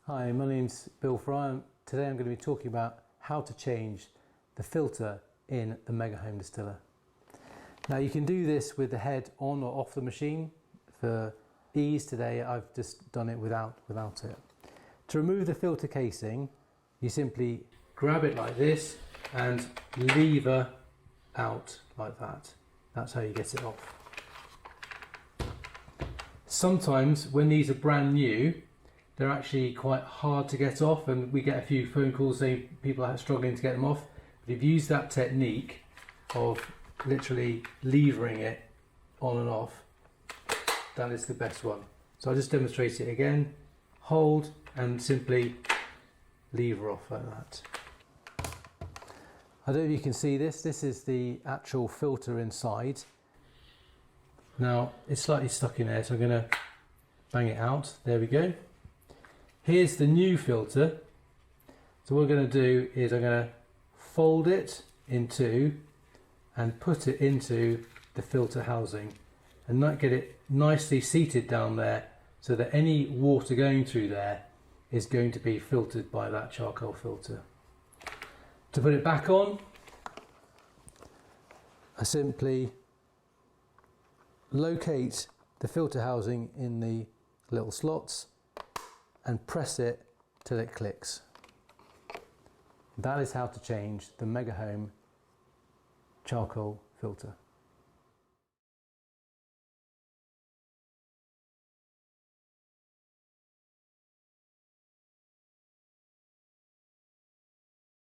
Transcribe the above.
Hi, my name's Bill Fry. Today I'm going to be talking about how to change the filter in the Megahome Distiller. Now you can do this with the head on or off the machine. For ease today I've just done it without it. To remove the filter casing, you simply grab it like this and lever out like that. That's how you get it off. Sometimes when these are brand new, they're actually quite hard to get off, and we get a few phone calls saying people are struggling to get them off. But if you use that technique of literally levering it on and off, that is the best one. So I'll just demonstrate it again. Hold and simply lever off like that. I don't know if you can see this. This is the actual filter inside. Now it's slightly stuck in there, so I'm going to bang it out. There we go. Here's the new filter. So what we're going to do is I'm going to fold it in two and put it into the filter housing and get it nicely seated down there so that any water going through there is going to be filtered by that charcoal filter. To put it back on, I simply locate the filter housing in the little slots and press it till it clicks. That is how to change the Megahome charcoal filter.